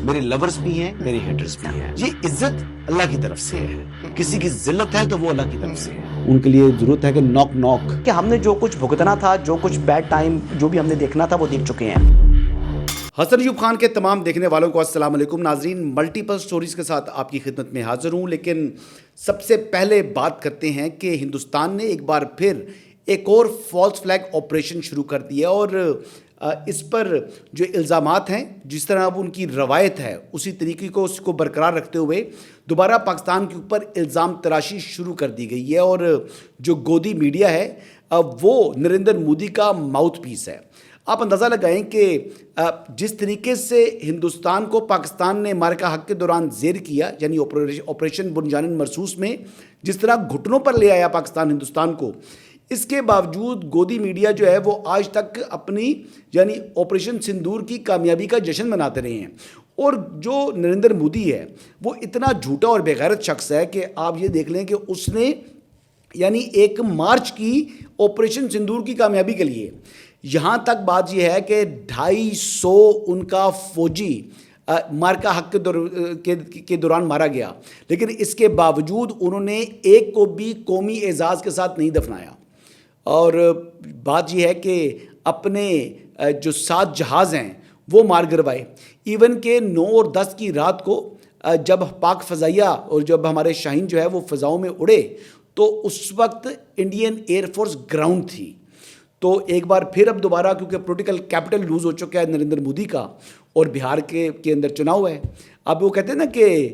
میرے لورز بھی ہیں، میرے ہیٹرز بھی ہیں. یہ عزت اللہ کی طرف سے ہے. کسی کی ذلت ہے تو وہ اللہ کی طرف سے ہے. ان کے لیے ضرورت ہے کہ نوک نوک کہ ہم نے جو کچھ بھگتنا تھا، جو کچھ بیڈ ٹائم جو بھی ہم نے دیکھنا تھا وہ دیکھ چکے ہیں. حسن ایوب خان کے تمام دیکھنے والوں کو السلام علیکم. ناظرین، ملٹیپل سٹوریز کے ساتھ آپ کی خدمت میں حاضر ہوں، لیکن سب سے پہلے بات کرتے ہیں کہ ہندوستان نے ایک بار پھر ایک اور فالس فلیگ آپریشن شروع کر دیا، اور اس پر جو الزامات ہیں، جس طرح اب ان کی روایت ہے اسی طریقے کو اس کو برقرار رکھتے ہوئے دوبارہ پاکستان کے اوپر الزام تراشی شروع کر دی گئی ہے. اور جو گودی میڈیا ہے وہ نریندر مودی کا ماؤتھ پیس ہے. آپ اندازہ لگائیں کہ جس طریقے سے ہندوستان کو پاکستان نے معرکہ حق کے دوران زیر کیا، یعنی آپریشن بنجان مرصوص میں جس طرح گھٹنوں پر لے آیا پاکستان ہندوستان کو، اس کے باوجود گودی میڈیا جو ہے وہ آج تک اپنی یعنی آپریشن سندور کی کامیابی کا جشن مناتے رہے ہیں. اور جو نریندر مودی ہے وہ اتنا جھوٹا اور بےغیرت شخص ہے کہ آپ یہ دیکھ لیں کہ اس نے یعنی ایک مارچ کی آپریشن سندور کی کامیابی کے لیے، یہاں تک بات یہ ہے کہ 250 ان کا فوجی معرکہ حق کے دوران مارا گیا، لیکن اس کے باوجود انہوں نے ایک کو بھی قومی اعزاز کے ساتھ نہیں دفنایا. اور بات یہ ہے کہ اپنے جو 7 جہاز ہیں وہ مار گروائے. ایون کہ 9 اور 10 کی رات کو جب پاک فضائیہ اور جب ہمارے شاہین جو ہے وہ فضاؤں میں اڑے تو اس وقت انڈین ایئر فورس گراؤنڈ تھی. تو ایک بار پھر اب دوبارہ، کیونکہ پولیٹیکل کیپٹل لوز ہو چکا ہے نریندر مودی کا، اور بہار کے اندر چناؤ ہے. اب وہ کہتے ہیں نا کہ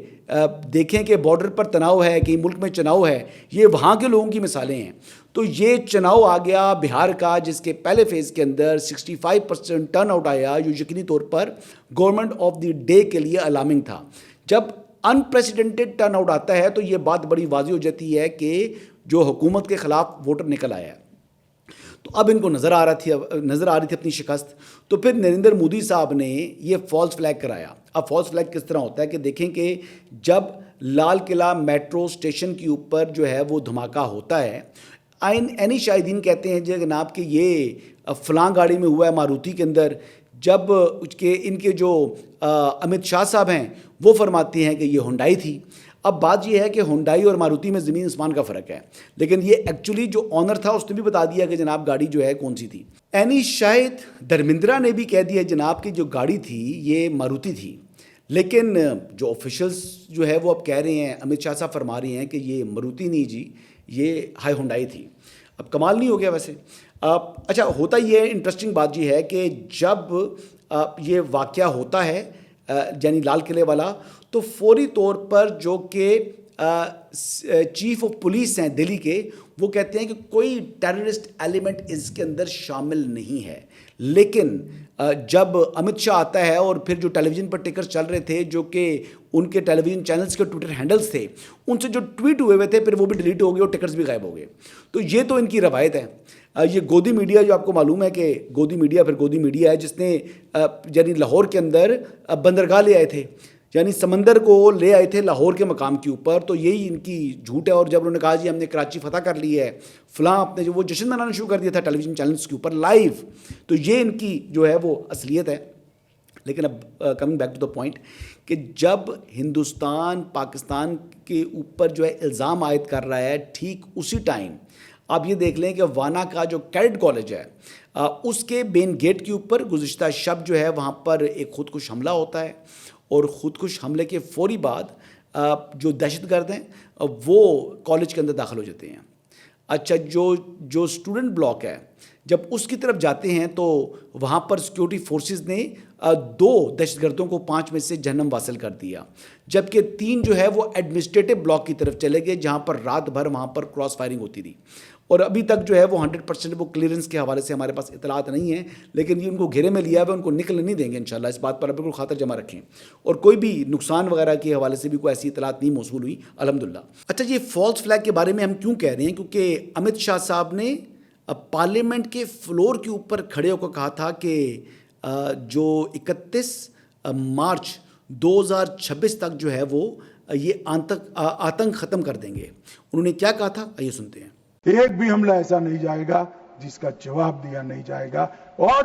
دیکھیں کہ بارڈر پر تناؤ ہے، کہیں ملک میں چناؤ ہے، یہ وہاں کے لوگوں کی مثالیں ہیں. تو یہ چناؤ آ گیا بہار کا، جس کے پہلے فیز کے اندر 65% ٹرن آؤٹ آیا، جو یقینی طور پر گورنمنٹ آف دی ڈے کے لیے الارمنگ تھا. جب انپریسیڈنٹڈ ٹرن آؤٹ آتا ہے تو یہ بات بڑی واضح ہو جاتی ہے کہ جو حکومت کے خلاف ووٹر نکل آیا ہے. تو اب ان کو نظر آ رہی تھی اپنی شکست. تو پھر نریندر مودی صاحب نے یہ فالس فلیگ کرایا. اب فالس فلیگ کس طرح ہوتا ہے کہ دیکھیں کہ جب لال قلعہ میٹرو اسٹیشن کے اوپر جو ہے وہ دھماکہ ہوتا ہے، اینی شاہدین کہتے ہیں جناب کہ یہ فلاں گاڑی میں ہوا ہے ماروتی کے اندر، جب ان کے جو امت شاہ صاحب ہیں وہ فرماتے ہیں کہ یہ ہنڈائی تھی. اب بات یہ ہے کہ ہنڈائی اور ماروتی میں زمین آسمان کا فرق ہے، لیکن یہ ایکچولی جو آنر تھا اس نے بھی بتا دیا کہ جناب گاڑی جو ہے کون سی تھی. اینی شاہد دھرمیندرا نے بھی کہہ دیا جناب کہ جو گاڑی تھی یہ ماروتی تھی، لیکن جو آفیشلز جو ہے وہ اب کہہ رہے ہیں، امت شاہ صاحب فرما رہے ہیں کہ یہ ماروتی نہیں جی، یہ ہائی ہنڈائی تھی. اب کمال نہیں ہو گیا ویسے؟ اچھا، ہوتا یہ انٹرسٹنگ بات یہ ہے کہ جب یہ واقعہ ہوتا ہے یعنی لال قلعے والا، تو فوری طور پر جو کہ چیف آف پولیس ہیں دہلی کے، وہ کہتے ہیں کہ کوئی ٹیررسٹ ایلیمنٹ اس کے اندر شامل نہیں ہے. لیکن جب امت شاہ آتا ہے اور پھر جو ٹیلی ویژن پر ٹکرز چل رہے تھے، جو کہ ان کے ٹیلی ویژن چینلز کے ٹویٹر ہینڈلز تھے، ان سے جو ٹویٹ ہوئے تھے پھر وہ بھی ڈیلیٹ ہو گئے اور ٹکرز بھی غائب ہو گئے. تو یہ تو ان کی روایت ہے. یہ گودی میڈیا جو آپ کو معلوم ہے کہ گودی میڈیا ہے جس نے یعنی لاہور کے اندر بندرگاہ لے آئے تھے، یعنی سمندر کو لے آئے تھے لاہور کے مقام کے اوپر. تو یہی ان کی جھوٹ ہے. اور جب انہوں نے کہا جی ہم نے کراچی فتح کر لی ہے فلاں، اپنے جو وہ جشن منانا شروع کر دیا تھا ٹیلی ویژن چینلز کے اوپر لائیو، تو یہ ان کی جو ہے وہ اصلیت ہے. لیکن اب coming back to the point کہ جب ہندوستان پاکستان کے اوپر جو ہے الزام عائد کر رہا ہے، ٹھیک اسی ٹائم آپ یہ دیکھ لیں کہ وانا کا جو کیڈٹ کالج ہے اس کے مین گیٹ کے اوپر گزشتہ شب جو ہے وہاں پر ایک خودکش حملہ ہوتا ہے. اور خودکش حملے کے فوری بعد جو دہشت گرد ہیں وہ کالج کے اندر داخل ہو جاتے ہیں. اچھا، جو اسٹوڈنٹ بلاک ہے جب اس کی طرف جاتے ہیں تو وہاں پر سیکیورٹی فورسز نے 2 دہشت گردوں کو 5 میں سے جہنم واصل کر دیا، جبکہ 3 جو ہے وہ ایڈمنسٹریٹو بلاک کی طرف چلے گئے، جہاں پر رات بھر وہاں پر کراس فائرنگ ہوتی تھی. اور ابھی تک جو ہے وہ 100% وہ کلیئرنس کے حوالے سے ہمارے پاس اطلاعات نہیں ہیں، لیکن یہ ان کو گھیرے میں لیا ہوا ہے، ان کو نکلنے نہیں دیں گے انشاءاللہ. اس بات پر آپ بالکل خاطر جمع رکھیں. اور کوئی بھی نقصان وغیرہ کے حوالے سے بھی کوئی ایسی اطلاعات نہیں موصول ہوئی الحمدللہ. اچھا، یہ فالس فلیگ کے بارے میں ہم کیوں کہہ رہے ہیں؟ کیونکہ امت شاہ صاحب نے پارلیمنٹ کے فلور کے اوپر کھڑے ہو کر کہا تھا کہ جو 31 مارچ 2026 تک جو ہے وہ یہ آتنک ختم کر دیں گے. انہوں نے کیا کہا تھا، آئیے سنتے ہیں. ایک بھی حملہ ایسا نہیں جائے گا جس کا جواب دیا نہیں جائے گا. اور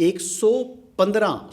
115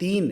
3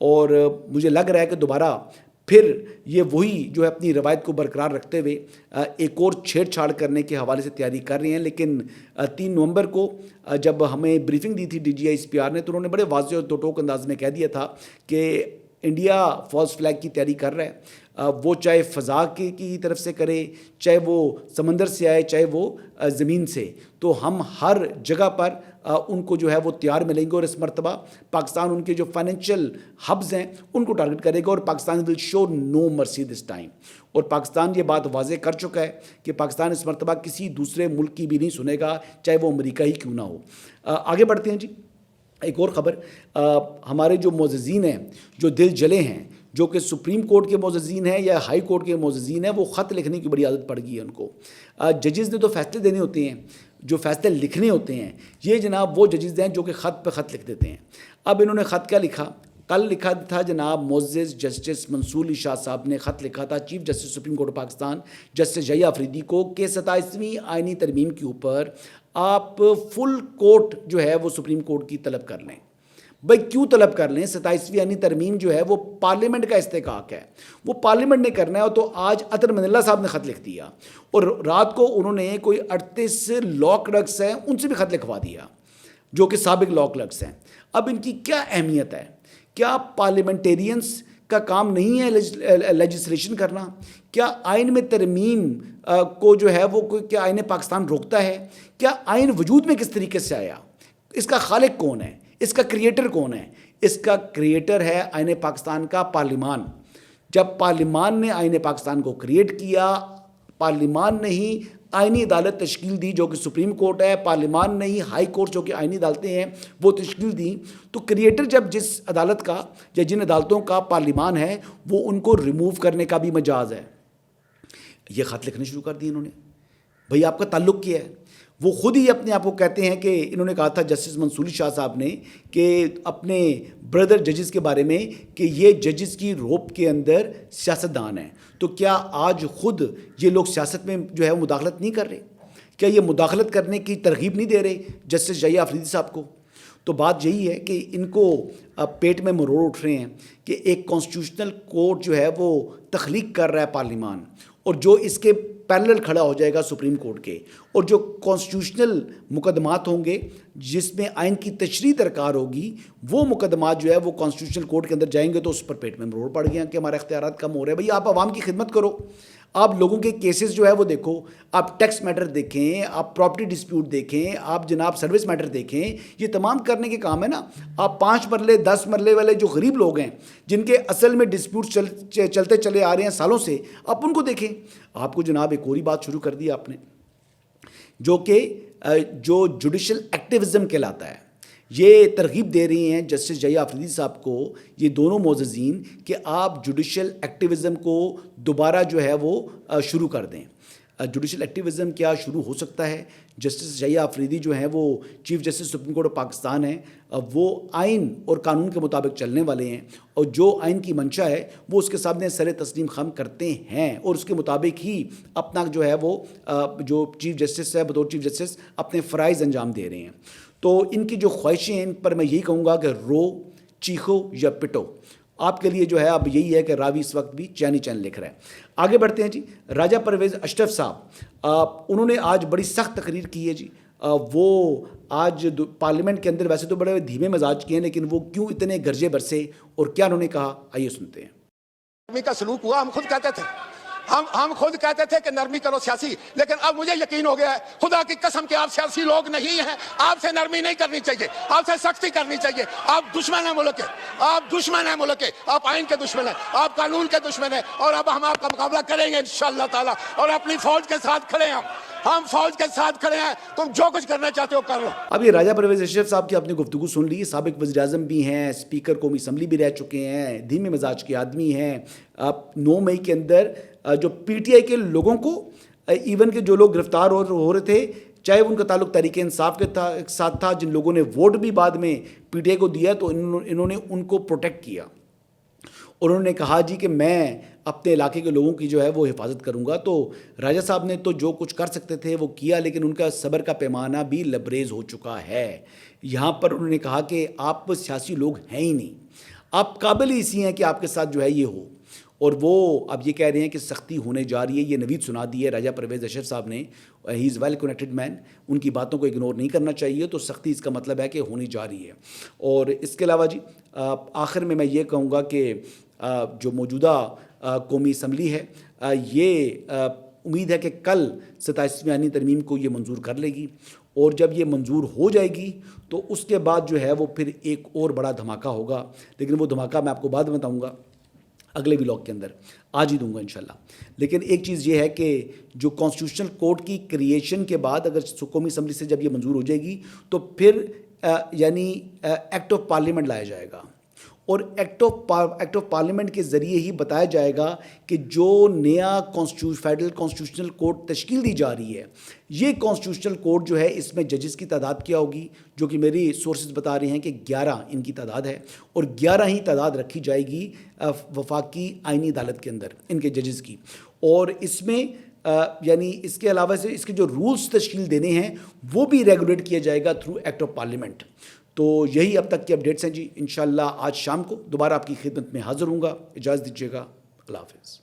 اور مجھے لگ رہا ہے کہ دوبارہ پھر یہ وہی جو ہے اپنی روایت کو برقرار رکھتے ہوئے ایک اور چھیڑ چھاڑ کرنے کے حوالے سے تیاری کر رہے ہیں. لیکن 3 نومبر کو جب ہمیں بریفنگ دی تھی DGI SPR نے, تو انہوں نے بڑے واضح اور دو ٹوک انداز میں کہہ دیا تھا کہ انڈیا فالس فلیگ کی تیاری کر رہا ہے, وہ چاہے فضا کی طرف سے کرے, چاہے وہ سمندر سے آئے, چاہے وہ زمین سے, تو ہم ہر جگہ پر ان کو جو ہے وہ تیار ملیں گے. اور اس مرتبہ پاکستان ان کے جو فائنینشیل ہبز ہیں ان کو ٹارگٹ کرے گا, اور پاکستان ول شو نو مرسی دس ٹائم. اور پاکستان یہ بات واضح کر چکا ہے کہ پاکستان اس مرتبہ کسی دوسرے ملک کی بھی نہیں سنے گا, چاہے وہ امریکہ ہی کیوں نہ ہو. آگے بڑھتے ہیں جی. ایک اور خبر, ہمارے جو معززین ہیں, جو دل جلے ہیں, جو کہ سپریم کورٹ کے معززین ہیں یا ہائی کورٹ کے معززین ہیں, وہ خط لکھنے کی بڑی عادت پڑ گئی ہے ان کو. ججز نے تو فیصلے دینے ہوتے ہیں, جو فیصلے لکھنے ہوتے ہیں, یہ جناب وہ ججز ہیں جو کہ خط پہ خط لکھ دیتے ہیں. اب انہوں نے خط کیا لکھا؟ کل لکھا تھا جناب معزز جسٹس منصور علی شاہ صاحب نے خط لکھا تھا chief justice supreme court Pakistan justice Yahya Afridi کو کہ 27ویں آئینی ترمیم کے اوپر آپ فل کوٹ جو ہے وہ سپریم کورٹ کی طلب کر لیں. بھائی کیوں طلب کر لیں؟ 27ویں آئینی ترمیم جو ہے وہ پارلیمنٹ کا استحقاق ہے, وہ پارلیمنٹ نے کرنا ہے. تو آج اطہر من اللہ صاحب نے خط لکھ دیا, اور رات کو انہوں نے کوئی 38 لاء کلرکس ہیں ان سے بھی خط لکھوا دیا جو کہ سابق لاء کلرکس ہیں. اب ان کی کیا اہمیت ہے؟ کیا پارلیمنٹیرینس کا کام نہیں ہے لیجسلیشن کرنا؟ کیا آئین میں ترمیم کو جو ہے وہ کیا آئین پاکستان روکتا ہے؟ کیا آئین وجود میں کس طریقے سے آیا؟ اس کا خالق کون ہے؟ اس کا کریٹر کون ہے؟ اس کا کریٹر ہے آئین پاکستان کا پارلیمان. جب پارلیمان نے آئین پاکستان کو کریٹ کیا, پارلیمان نے ہی آئینی عدالت تشکیل دی جو کہ سپریم کورٹ ہے, پارلیمان نے ہی ہائی کورٹ جو کہ آئینی عدالتیں ہیں وہ تشکیل دی. تو کریٹر جب جس عدالت کا یا جن عدالتوں کا پارلیمان ہے, وہ ان کو ریموو کرنے کا بھی مجاز ہے. یہ خط لکھنے شروع کر دیے انہوں نے. بھئی آپ کا تعلق کیا ہے؟ وہ خود ہی اپنے آپ کو کہتے ہیں کہ انہوں نے کہا تھا جسٹس منصور علی شاہ صاحب نے کہ اپنے بردر ججز کے بارے میں کہ یہ ججز کی روپ کے اندر سیاستدان ہیں. تو کیا آج خود یہ لوگ سیاست میں جو ہے وہ مداخلت نہیں کر رہے؟ کیا یہ مداخلت کرنے کی ترغیب نہیں دے رہے جسٹس یحییٰ آفریدی صاحب کو؟ تو بات یہی ہے کہ ان کو پیٹ میں مروڑ اٹھ رہے ہیں کہ ایک کانسٹیٹیوشنل کورٹ جو ہے وہ تخلیق کر رہا ہے پارلیمان, اور جو اس کے پیرلل کھڑا ہو جائے گا سپریم کورٹ کے, اور جو کانسٹیٹیوشنل مقدمات ہوں گے جس میں آئین کی تشریح درکار ہوگی, وہ مقدمات جو ہے وہ کانسٹیٹیوشنل کورٹ کے اندر جائیں گے. تو اس پر پیٹ میں مروڑ پڑ گیا کہ ہمارے اختیارات کم ہو رہے ہیں. بھئی آپ عوام کی خدمت کرو, آپ لوگوں کے کیسز جو ہے وہ دیکھو, آپ ٹیکس میٹر دیکھیں, آپ پراپرٹی ڈسپیوٹ دیکھیں, آپ جناب سروس میٹر دیکھیں, یہ تمام کرنے کے کام ہے نا. آپ 5 مرلے 10 مرلے والے جو غریب لوگ ہیں جن کے اصل میں ڈسپیوٹ چلتے چلے آ رہے ہیں سالوں سے, آپ ان کو دیکھیں. آپ کو جناب ایک اور ہی بات شروع کر دی آپ نے, جو کہ جو جوڈیشل ایکٹیوزم کہلاتا ہے. یہ ترغیب دے رہی ہیں جسٹس یحییٰ آفریدی صاحب کو یہ دونوں معززین کہ آپ جوڈیشل ایکٹیوزم کو دوبارہ جو ہے وہ شروع کر دیں. جوڈیشل ایکٹیوزم کیا شروع ہو سکتا ہے؟ جسٹس یحییٰ آفریدی جو ہیں وہ chief justice supreme court of Pakistan ہیں, وہ آئین اور قانون کے مطابق چلنے والے ہیں, اور جو آئین کی منشا ہے وہ اس کے سامنے سر تسلیم خم کرتے ہیں, اور اس کے مطابق ہی اپنا جو ہے وہ جو چیف جسٹس ہے بطور چیف جسٹس اپنے فرائض انجام دے رہے ہیں. تو ان کی جو خواہشیں ہیں ان پر میں یہی کہوں گا کہ رو, چیخو یا پٹو. آپ کے لیے جو ہے اب یہی ہے کہ راوی اس وقت بھی چین لکھ رہا ہے. آگے بڑھتے ہیں جی. راجہ پرویز اشرف صاحب انہوں نے آج بڑی سخت تقریر کی ہے جی. وہ آج پارلیمنٹ کے اندر ویسے تو بڑے دھیمے مزاج کے ہیں, لیکن وہ کیوں اتنے گرجے برسے اور کیا انہوں نے کہا, آئیے سنتے ہیں. نرمی کا سلوک ہوا, ہم خود کہتے تھے, ہم خود کہتے تھے کہ نرمی کرو سیاسی, لیکن اب مجھے یقین ہو گیا ہے خدا کی قسم کہ آپ سیاسی لوگ نہیں ہیں. آپ سے نرمی نہیں کرنی چاہیے, آپ سے سختی کرنی چاہیے. آپ دشمن ہیں ملک کے, آپ دشمن ہیں ملک کے, آپ آئین کے دشمن ہیں, آپ قانون کے دشمن ہیں, اور اب ہم آپ کا مقابلہ کریں گے انشاءاللہ تعالی, اور اپنی فوج کے ساتھ کھڑے ہیں. ہم فوج کے ساتھ کھڑے ہیں, تم جو کچھ کرنا چاہتے ہو کر لو. اب یہ راجہ پرویز اشرف صاحب کی اپنی گفتگو سن لی. سابق وزیر اعظم بھی ہیں, اسپیکر قومی اسمبلی بھی رہ چکے ہیں, دھیمے مزاج کے آدمی ہیں. 9 مئی کے اندر جو پی ٹی آئی کے لوگوں کو, ایون کہ جو لوگ گرفتار ہو رہے تھے, چاہے ان کا تعلق تحریک انصاف کے ساتھ تھا, جن لوگوں نے ووٹ بھی بعد میں پی ٹی آئی کو دیا, تو انہوں نے ان کو پروٹیکٹ کیا. انہوں نے کہا جی کہ میں اپنے علاقے کے لوگوں کی جو ہے وہ حفاظت کروں گا. تو راجہ صاحب نے تو جو کچھ کر سکتے تھے وہ کیا, لیکن ان کا صبر کا پیمانہ بھی لبریز ہو چکا ہے. یہاں پر انہوں نے کہا کہ آپ سیاسی لوگ ہیں ہی نہیں, آپ قابل ہی اسی ہیں کہ آپ کے ساتھ جو ہے یہ ہو. اور وہ اب یہ کہہ رہے ہیں کہ سختی ہونے جا رہی ہے. یہ نوید سنا دی ہے راجہ پرویز اشرف صاحب نے. ہی از ویل کنیکٹڈ مین. ان کی باتوں کو اگنور نہیں کرنا چاہیے. تو سختی اس کا مطلب ہے کہ ہونی جا رہی ہے. اور اس کے علاوہ جی آخر میں یہ کہوں گا کہ جو موجودہ قومی اسمبلی ہے یہ امید ہے کہ کل 27ویں آئینی ترمیم کو یہ منظور کر لے گی. اور جب یہ منظور ہو جائے گی تو اس کے بعد جو ہے وہ پھر ایک اور بڑا دھماکہ ہوگا. لیکن وہ دھماکہ میں آپ کو بعد میں بتاؤں گا اگلے ولاگ کے اندر. آج ہی دوں گا انشاءاللہ. لیکن ایک چیز یہ ہے کہ جو کانسٹیٹیوشنل کورٹ کی کریشن کے بعد اگر قومی اسمبلی سے جب یہ منظور ہو جائے گی تو پھر یعنی ایکٹ آف پارلیمنٹ لایا جائے گا. اور ایکٹ آف پارلیمنٹ کے ذریعے ہی بتایا جائے گا کہ جو نیا فیڈرل کانسٹیٹیوشنل کورٹ تشکیل دی جا رہی ہے یہ کانسٹیٹیوشنل کورٹ جو ہے اس میں ججز کی تعداد کیا ہوگی, جو کہ میری سورسز بتا رہے ہیں کہ 11 ان کی تعداد ہے. اور 11 ہی تعداد رکھی جائے گی وفاقی آئینی عدالت کے اندر ان کے ججز کی. اور اس میں یعنی اس کے علاوہ سے اس کے جو رولز تشکیل دینے ہیں وہ بھی ریگولیٹ کیا جائے گا تھرو ایکٹ آف پارلیمنٹ. تو یہی اب تک کی اپڈیٹس ہیں جی. انشاءاللہ آج شام کو دوبارہ آپ کی خدمت میں حاضر ہوں گا. اجازت دیجیے گا. اللہ حافظ.